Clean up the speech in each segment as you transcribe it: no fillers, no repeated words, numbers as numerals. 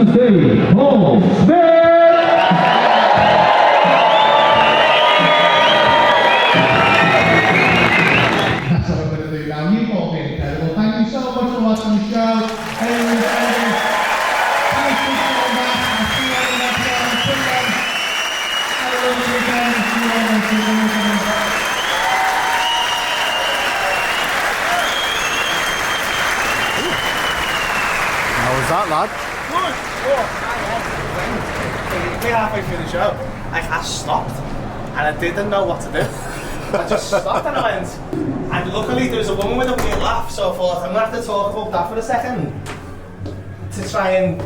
the stage, Paul Smith! That's what we're going to do now. You've all been incredible. Thank you so much for watching the show. Thank you so much. I'll see you on the next one. Until then, have a lovely weekend. See you all next week. How was that, lad? Good. Good. Halfway through the show, I stopped and I didn't know what to do. I just stopped and I went. And luckily there was a woman with a weird laugh, so I thought I'm gonna have to talk about that for a second to try and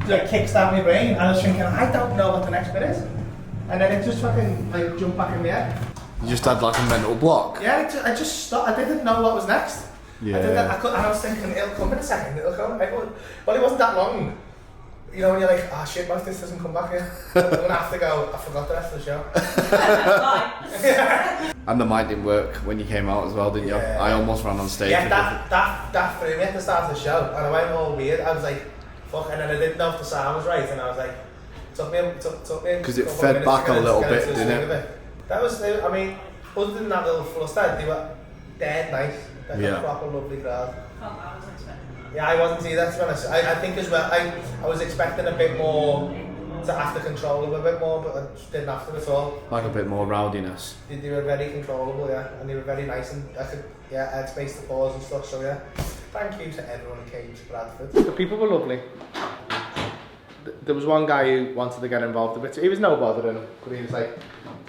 kickstart my brain. And I was thinking, I don't know what the next bit is. And then it just fucking jumped back in my head. You just had like a mental block? Yeah, I just stopped. I didn't know what was next. Yeah. And I was thinking, it'll come in a second, it'll come. Well, it wasn't that long. You know, when you're like, oh shit, what if this doesn't come back here? I'm gonna have to go, I forgot the rest of the show. And the mic didn't work when you came out as well, didn't you? Yeah. I almost ran on stage. Yeah, that threw me at the start of the show, and I went all weird. I was like, fuck, and then I didn't know if the sound was right, and I was like, took me because it fed back a little bit, didn't it? That was, I mean, other than that little fluster, they were dead nice. Like a proper lovely crowd. Yeah, I wasn't either, to be honest. I think as well, I was expecting a bit more, to have to control them a bit more, but I just didn't have to at all. Like a bit more rowdiness. They were very controllable, yeah, and they were very nice, and I had space to pause and stuff, so yeah. Thank you to everyone who came to Bradford. The people were lovely. There was one guy who wanted to get involved a bit, he was no bother in him, but he was like,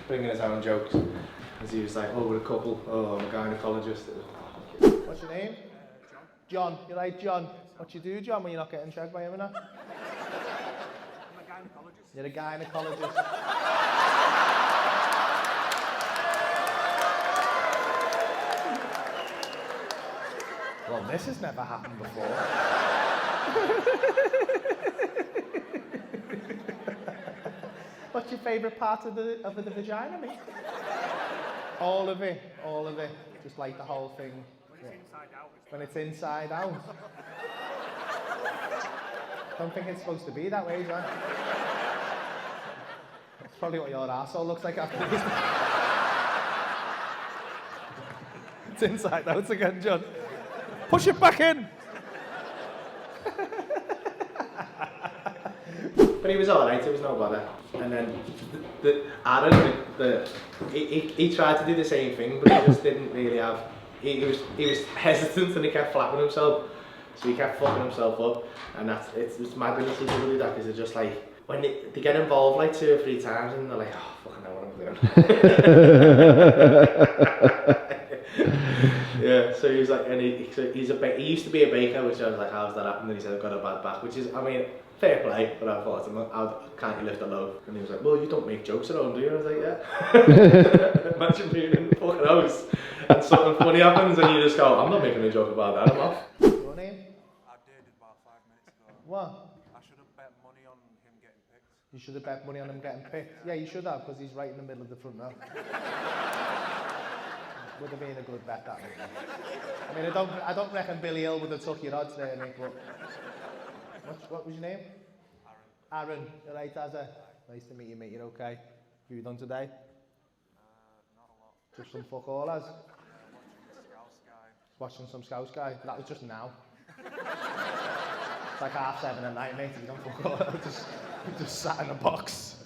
bringing his own jokes. Because he was like, oh, we're a couple, oh, I'm a gynecologist. What's your name? John. You're like, John. What you do, John, when you're not getting checked by him or not? I'm a gynecologist. You're a gynecologist. Well, this has never happened before. What's your favourite part of the vagina, mate? All of it. Just like the whole thing. When it's inside out. Don't think it's supposed to be that way, John. That's probably what your arsehole looks like after this. It's inside out again, John. Push it back in! But he was alright, it was no bother. And then Aaron, he tried to do the same thing, but he just didn't really have. He was hesitant and he kept flapping himself, so he kept fucking himself up, and it's mad when you see people do that, because they're just like, when they get involved like 2 or 3 times and they're like, oh fucking hell, what am I doing? Yeah, so he was like, and he used to be a baker, which I was like, how's that happened? And he said, I've got a bad back, which is, I mean, fair play, but I thought, how can't you lift a load? And he was like, well, you don't make jokes at home, do you? I was like, yeah. Imagine being in the fucking house and something funny happens and you just go, I'm not making a joke about that, I'm off. Your name? I did about 5 minutes ago. What? I should have bet money on him getting picked. You should have bet money on him getting picked. Yeah, you should have, because he's right in the middle of the front row. Would have been a good bet, that would. I mean, I don't reckon Billy Hill would have took your odds there, mate, but... What was your name? Aaron. Aaron, you're right, Azza. Nice to meet you, mate, you're okay. What have you done today? Not a lot. Just some fuck all, as? Watching Watching Scouse Guy. some Scouse guy. That was just now. It's like 7:30 at night, mate, if you don't fuck all. Just sat in a box.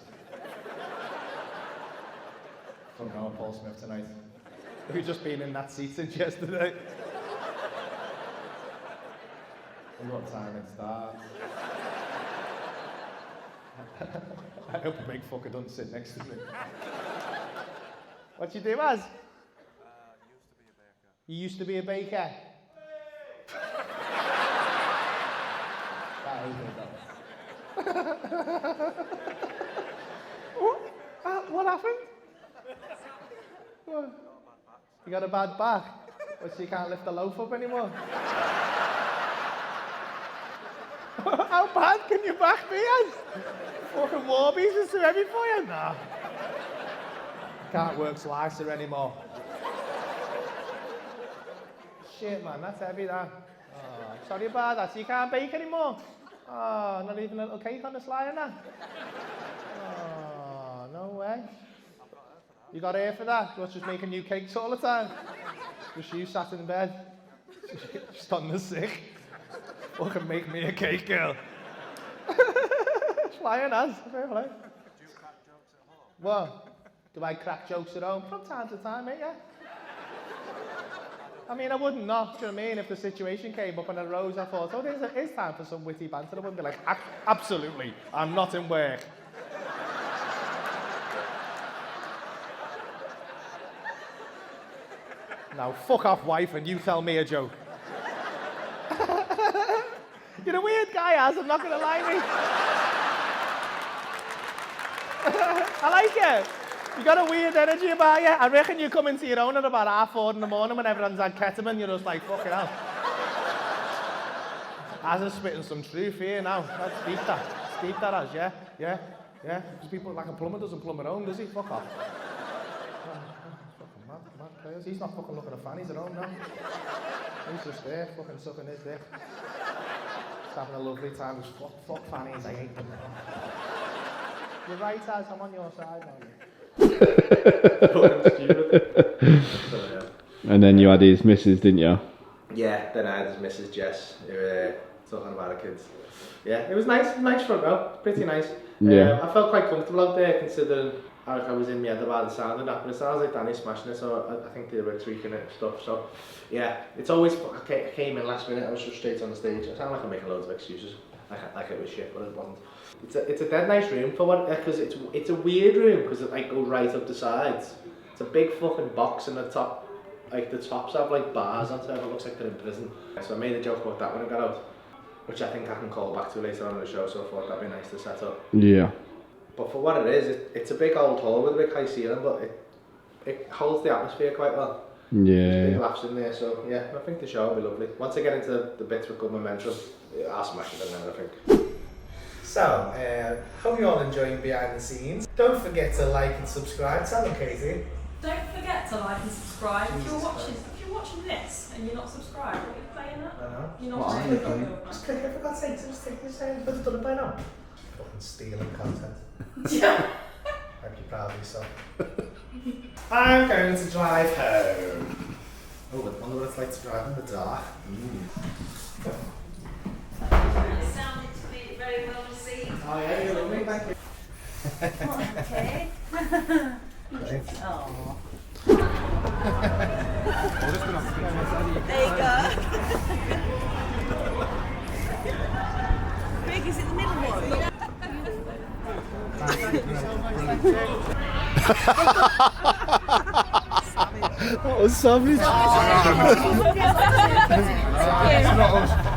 Fucking hell, Paul Smith tonight. We've just been in that seat since yesterday. What time it starts. I hope a big fucker doesn't sit next to me. What you do, Az? Used to be a baker. You used to be a baker? That is good, what happened? What? You got a bad back? Well, so you can't lift the loaf up anymore? How bad can your back be, Az? Fucking Warbies is too heavy for you? Nah. Can't work slicer anymore. Shit, man, that's heavy, that. Oh, sorry about that. So you can't bake anymore? Oh, not even a little cake on the sly in that? Oh, no way. You got air for that? You're just making new cakes all the time? Just you sat in bed, just on the sick. Fucking make me a cake, girl. Flying as, fair play. Do you crack jokes at home? What? Do I crack jokes at home? From time to time, mate, yeah. I mean, I wouldn't not, do you know what I mean? If the situation came up and I rose, I thought, oh, it's time for some witty banter. I wouldn't be like, absolutely, I'm not in work. Now, fuck off, wife, and you tell me a joke. You're a weird guy, Az, I'm not going to lie, mate. I like it. You got a weird energy about you. I reckon you come into your own at about 4:30 in the morning when everyone's had ketamine, you're just like, fucking hell. Az is spitting some truth here now. That's deep that. It's deep that, Az, yeah? Yeah? Yeah? Because people like a plumber doesn't plumb at home, does he? Fuck off. Fucking mad players. He's not fucking looking at fannies at home now. He's just there, fucking sucking his dick. Just having a lovely time. Just fuck fannies, I hate them. You're right, Az, I'm on your side, man. And then you had his missus, didn't you? Yeah, then I had his Mrs. Jess, who were talking about her kids. Yeah, it was nice front row, pretty nice. Yeah. I felt quite comfortable out there considering I was in my head about the sound of that, but it sounds like Danny smashing it, so I think they were tweaking it and stuff, so yeah, it's always, I came in last minute, I was just straight on the stage, I sound like I'm making loads of excuses, like it was shit, but it wasn't. It's a dead nice room for what, because it's a weird room, because it like goes right up the sides. It's a big fucking box in the top, like the tops have like bars on top, it looks like they're in prison. So I made a joke about that when I got out, which I think I can call back to later on in the show, so I thought that'd be nice to set up. Yeah. But for what it is, it's a big old hall with a big high ceiling, but it holds the atmosphere quite well. Yeah. There's big laughs in there, so yeah, I think the show will be lovely. Once I get into the bits with good momentum, I'll smash it in there, I think. So, hope you all enjoying behind the scenes. Don't forget to like and subscribe. Tell them, Katie. Don't forget to like and subscribe. If Jesus you're watching this and you're not subscribed, what are you playing at? I know. You're not What are you playing doing? it. Just click it for God's sake, just take this out. Put it on the by now. Fucking stealing content. Yeah. Hope you're proud of yourself. I'm going to drive home. Oh, I wonder what it's like to drive in the dark. It sounded to me very well received. Oh yeah, you're lovely, thank you. Okay. Oh. There you go. Big, is it the middle one? That was savage. Yeah.